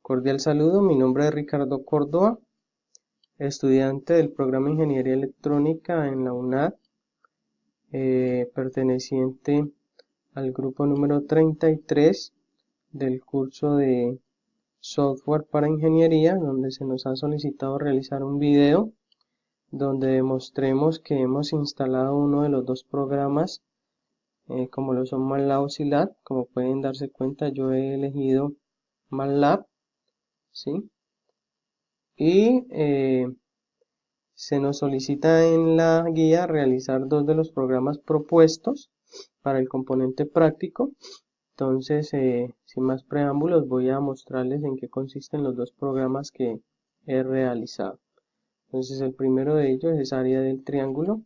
Cordial saludo, mi nombre es Ricardo Córdoba, estudiante del programa de Ingeniería Electrónica en la UNAD, perteneciente al grupo número 33 del curso de Software para Ingeniería, donde se nos ha solicitado realizar un video donde demostremos que hemos instalado uno de los dos programas, como lo son MATLAB o SILAB. Como pueden darse cuenta, yo he elegido MATLAB, ¿sí? Y se nos solicita en la guía realizar dos de los programas propuestos para el componente práctico. Entonces, sin más preámbulos, voy a mostrarles en qué consisten los dos programas que he realizado. Entonces, el primero de ellos es área del triángulo.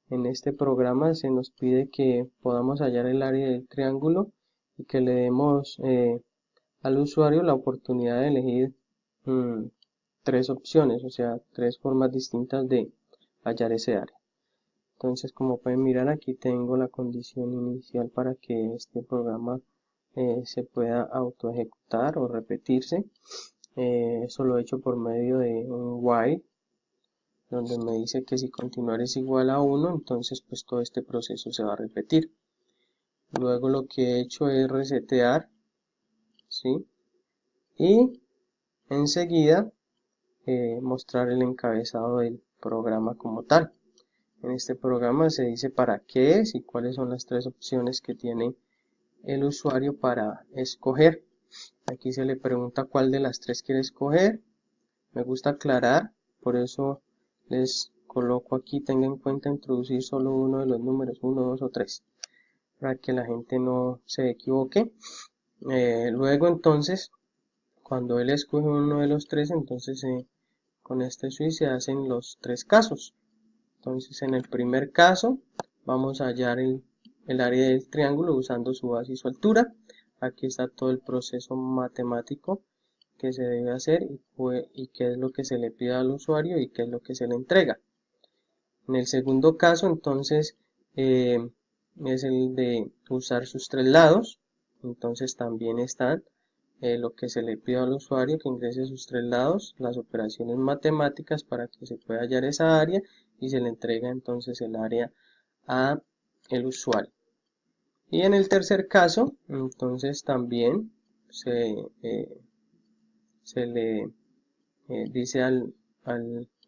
En este programa se nos pide que podamos hallar el área del triángulo y que le demos al usuario la oportunidad de elegir tres opciones, o sea, tres formas distintas de hallar ese área. Entonces, como pueden mirar, aquí tengo la condición inicial para que este programa se pueda auto ejecutar o repetirse. Eso lo he hecho por medio de un while, donde me dice que si continuar es igual a 1, entonces pues todo este proceso se va a repetir. Luego lo que he hecho es resetear, ¿sí? Y enseguida mostrar el encabezado del programa como tal. En este programa se dice para qué es y cuáles son las tres opciones que tiene el usuario para escoger. Aquí se le pregunta cuál de las tres quiere escoger. Me gusta aclarar, por eso les coloco aquí, tenga en cuenta introducir solo uno de los números, 1, 2 o 3, para que la gente no se equivoque. Luego entonces, cuando él escoge uno de los tres, entonces con este switch se hacen los tres casos. Entonces, en el primer caso, vamos a hallar el área del triángulo usando su base y su altura. Aquí está todo el proceso matemático que se debe hacer y qué es lo que se le pide al usuario y qué es lo que se le entrega. En el segundo caso, entonces, es el de usar sus tres lados. Entonces, también están lo que se le pide al usuario que ingrese sus tres lados, las operaciones matemáticas para que se pueda hallar esa área y se le entrega entonces el área a el usuario. Y en el tercer caso, entonces también se le dice al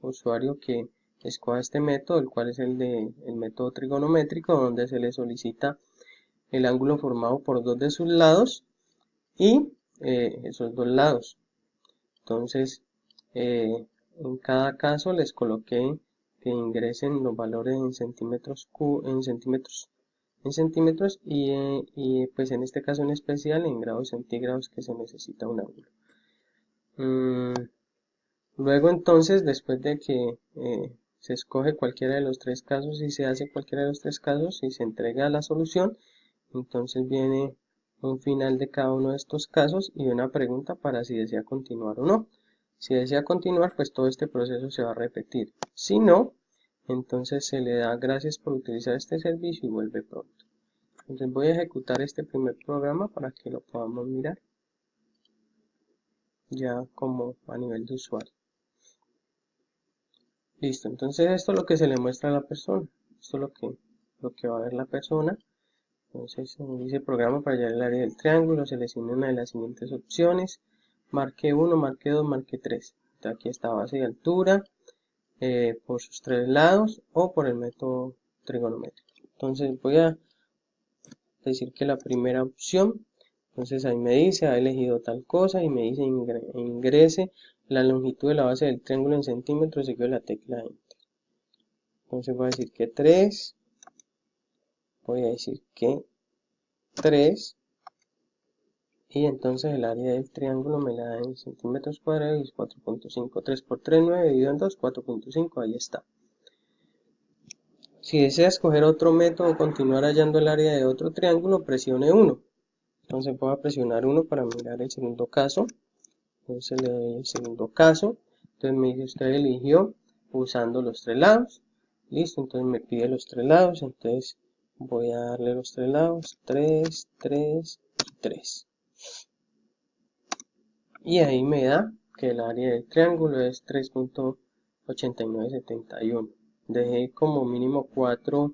usuario que escoja este método, el cual es el método trigonométrico, donde se le solicita el ángulo formado por dos de sus lados y esos dos lados. Entonces, en cada caso les coloqué que ingresen los valores en centímetros, y pues en este caso en especial en grados centígrados, que se necesita un ángulo. Luego entonces, después de que se escoge cualquiera de los tres casos y se hace cualquiera de los tres casos y se entrega la solución, entonces viene un final de cada uno de estos casos y una pregunta para si desea continuar o no. Si desea continuar, pues todo este proceso se va a repetir. Si no, entonces se le da gracias por utilizar este servicio y vuelve pronto. Entonces voy a ejecutar este primer programa para que lo podamos mirar ya como a nivel de usuario. Listo, entonces esto es lo que se le muestra a la persona. Esto es lo que va a ver la persona. Entonces dice programa para hallar el área del triángulo, seleccione una de las siguientes opciones, marque 1, marque 2, marque 3. Aquí está base y altura, por sus tres lados o por el método trigonométrico. Entonces voy a decir que la primera opción, entonces ahí me dice, ha elegido tal cosa y me dice ingrese la longitud de la base del triángulo en centímetros seguido de la tecla Enter. Entonces voy a decir que 3, voy a decir que 3, y entonces el área del triángulo me la da en centímetros cuadrados y es 4.5. 3 por 3, 9, dividido en 2, 4.5, ahí está. Si desea escoger otro método o continuar hallando el área de otro triángulo, presione 1. Entonces voy a presionar 1 para mirar el segundo caso. Entonces le doy el segundo caso. Entonces me dice usted eligió usando los tres lados. Listo, entonces me pide los tres lados. Entonces voy a darle los tres lados. 3, 3 y 3. y ahí me da que el área del triángulo es 3.8971. Dejé como mínimo 4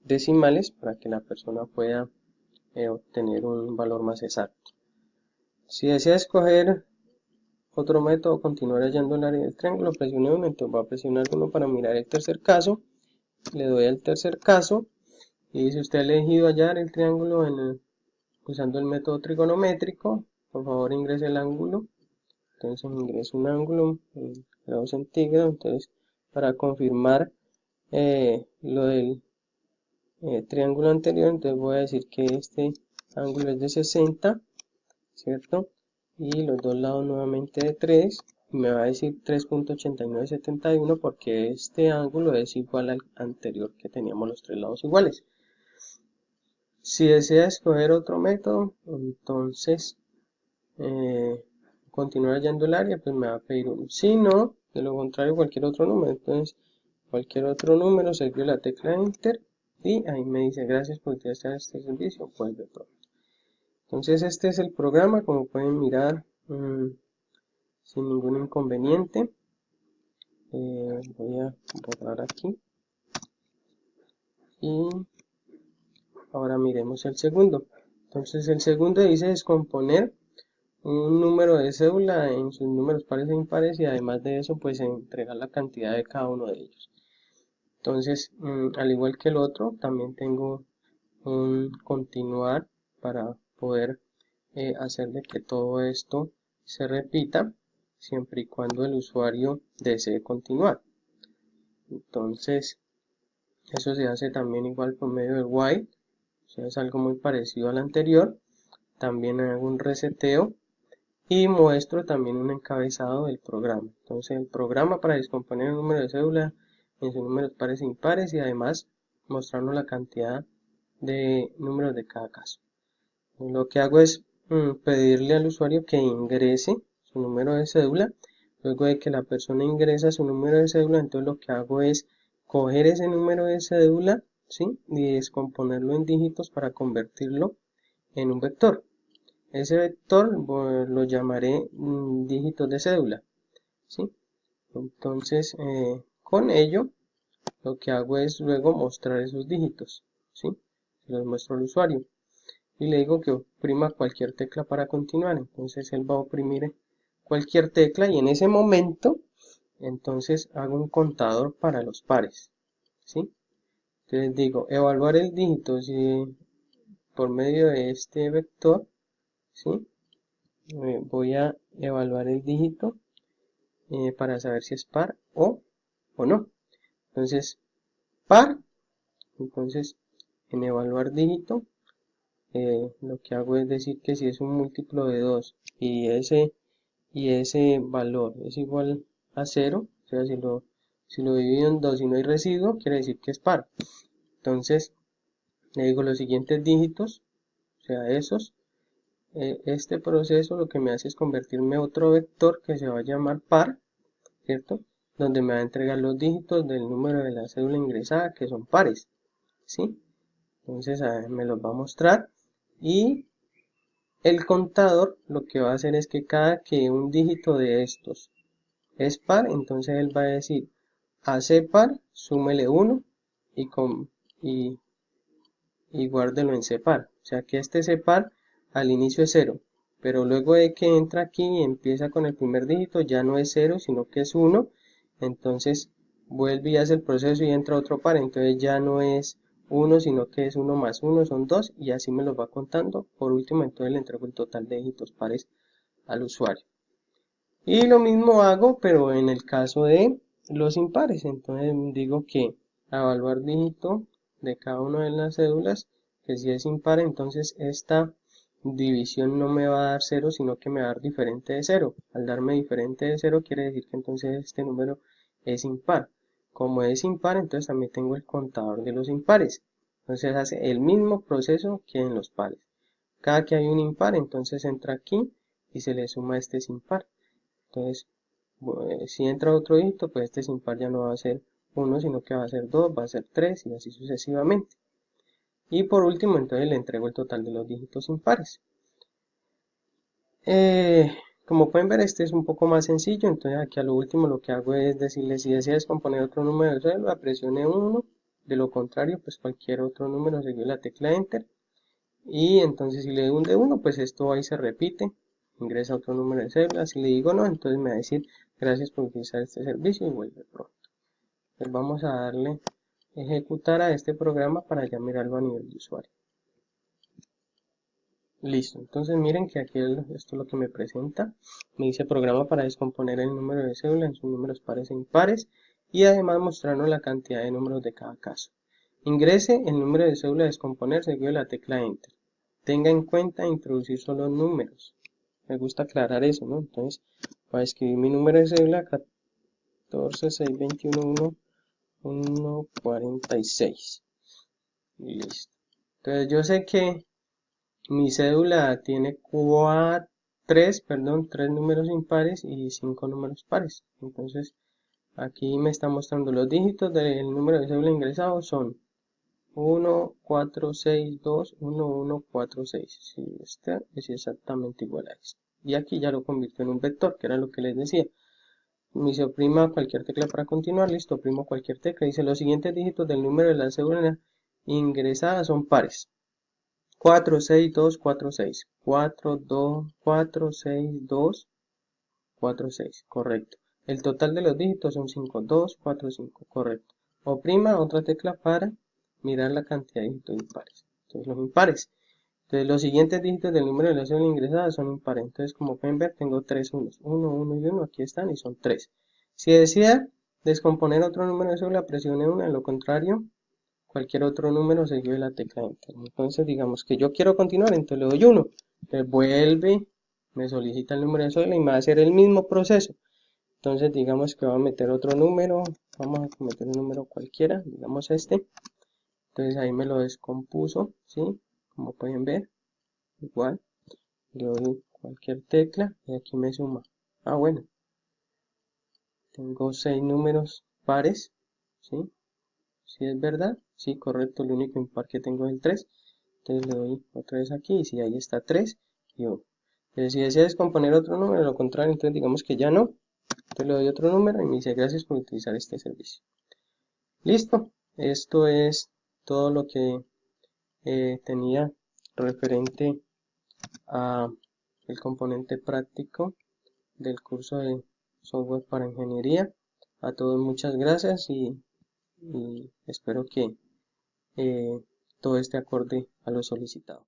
decimales para que la persona pueda obtener un valor más exacto. Si desea escoger otro método, continuar hallando el área del triángulo, presione 1, entonces voy a presionar 1 para mirar el tercer caso. Le doy al tercer caso y si usted ha elegido hallar el triángulo usando el método trigonométrico, por favor ingrese el ángulo. Entonces ingreso un ángulo en grados centígrados. Entonces, para confirmar lo del triángulo anterior, entonces voy a decir que este ángulo es de 60, ¿cierto? Y los dos lados nuevamente de 3, y me va a decir 3.8971 porque este ángulo es igual al anterior que teníamos los tres lados iguales. Si desea escoger otro método, entonces continuar hallando el área, pues me va a pedir uno. Si no, de lo contrario, cualquier otro número. Entonces, cualquier otro número, sello la tecla Enter y ahí me dice gracias por utilizar este servicio, vuelve pronto. Entonces, este es el programa, como pueden mirar, sin ningún inconveniente. Voy a borrar aquí y ahora miremos el segundo. Entonces, el segundo dice descomponer un número de cédula en sus números pares e impares y además de eso pues entregar la cantidad de cada uno de ellos. Entonces al igual que el otro también tengo un continuar para poder hacer de que todo esto se repita siempre y cuando el usuario desee continuar. Entonces eso se hace también igual por medio del while, o sea, es algo muy parecido al anterior. También hago un reseteo y muestro también un encabezado del programa. Entonces el programa para descomponer el número de cédula en sus números pares e impares y además mostrarnos la cantidad de números de cada caso. Lo que hago es pedirle al usuario que ingrese su número de cédula. Luego de que la persona ingresa su número de cédula, entonces lo que hago es coger ese número de cédula, ¿sí? Y descomponerlo en dígitos para convertirlo en un vector. Ese vector lo llamaré dígitos de cédula, ¿sí? Entonces, con ello, lo que hago es luego mostrar esos dígitos, ¿sí? Los muestro al usuario. Y le digo que oprima cualquier tecla para continuar. Entonces, él va a oprimir cualquier tecla y en ese momento, entonces, hago un contador para los pares, ¿sí? Entonces digo, evaluar el dígito por medio de este vector, ¿sí? Voy a evaluar el dígito para saber si es par o no. Entonces, par, entonces en evaluar dígito, lo que hago es decir que si es un múltiplo de 2 y ese valor es igual a 0, o sea, si lo divido en 2 y no hay residuo, quiere decir que es par. Entonces, le digo los siguientes dígitos, o sea, esos. Este proceso lo que me hace es convertirme a otro vector que se va a llamar par, ¿cierto? Donde me va a entregar los dígitos del número de la cédula ingresada, que son pares, ¿sí? Entonces me los va a mostrar y el contador lo que va a hacer es que cada que un dígito de estos es par, entonces él va a decir a C par, súmele 1 y, y guárdelo en C par. O sea que este C par al inicio es 0, pero luego de que entra aquí y empieza con el primer dígito ya no es 0, sino que es 1. Entonces vuelve y hace el proceso y entra otro par, entonces ya no es 1, sino que es 1 más 1 son 2 y así me lo va contando. Por último, entonces le entrego el total de dígitos pares al usuario. Y lo mismo hago, pero en el caso de los impares. Entonces digo que evaluar dígito de cada una de las cédulas, que si es impar, entonces esta división no me va a dar 0, sino que me va a dar diferente de 0. Al darme diferente de 0 quiere decir que entonces este número es impar. Como es impar, entonces también tengo el contador de los impares. Entonces hace el mismo proceso que en los pares. Cada que hay un impar, entonces entra aquí y se le suma este impar. Entonces, si entra otro dígito, pues este impar ya no va a ser 1, sino que va a ser 2, va a ser 3 y así sucesivamente. Y por último, entonces le entrego el total de los dígitos impares. Como pueden ver, este es un poco más sencillo, entonces aquí a lo último lo que hago es decirle si desea descomponer otro número de cédula, presione 1, de lo contrario, pues cualquier otro número seguido la tecla Enter, y entonces si le doy un de 1, pues esto ahí se repite, ingresa otro número de cédula, si le digo no, entonces me va a decir gracias por utilizar este servicio y vuelve pronto. Entonces vamos a darle ejecutar a este programa para ya mirarlo a nivel de usuario. Listo, entonces miren que aquí esto es lo que me presenta. Me dice programa para descomponer el número de cédula en sus números pares e impares y además mostrarnos la cantidad de números de cada caso. Ingrese el número de cédula a descomponer seguido de la tecla Enter. Tenga en cuenta introducir solo números. Me gusta aclarar eso, ¿no? Entonces voy a escribir mi número de cédula 14621146. Listo. Entonces yo sé que mi cédula tiene tres números impares y 5 números pares. Entonces, aquí me está mostrando los dígitos del número de cédula ingresado son 14621146. Sí, este es exactamente igual a este. Y aquí ya lo convirtió en un vector, que era lo que les decía. Me dice oprima cualquier tecla para continuar. Listo, oprimo cualquier tecla. Dice los siguientes dígitos del número de la cédula ingresada son pares. 4, 6, 2, 4, 6. 4, 2, 4, 6, 2, 4, 6. Correcto. El total de los dígitos son 5, 2, 4, 5. Correcto. Oprima otra tecla para mirar la cantidad de dígitos impares. Entonces los impares. Entonces los siguientes dígitos del número de la cédula ingresada son impares. Entonces como pueden ver tengo tres unos. 1, 1 y 1. Aquí están y son 3. Si desea descomponer otro número de cédula presione 1. En lo contrario cualquier otro número seguido de la tecla Enter. Entonces digamos que yo quiero continuar, entonces le doy 1. Entonces vuelve, me solicita el número de cédula y me va a hacer el mismo proceso. Entonces digamos que va a meter otro número, vamos a meter un número cualquiera, digamos este. Entonces ahí me lo descompuso, ¿sí? Como pueden ver, igual, le doy cualquier tecla y aquí me suma. Ah, bueno, tengo 6 números pares, ¿sí? Si es verdad, sí, correcto, el único impar que tengo es el 3. Entonces le doy otra vez aquí y si ahí está 3 y 1. Pero si desea descomponer otro número, lo contrario, entonces digamos que ya no. Entonces le doy otro número y me dice gracias por utilizar este servicio. Listo, esto es todo lo que tenía referente a el componente práctico del curso de software para ingeniería. A todos muchas gracias y espero que todo esté acorde a lo solicitado.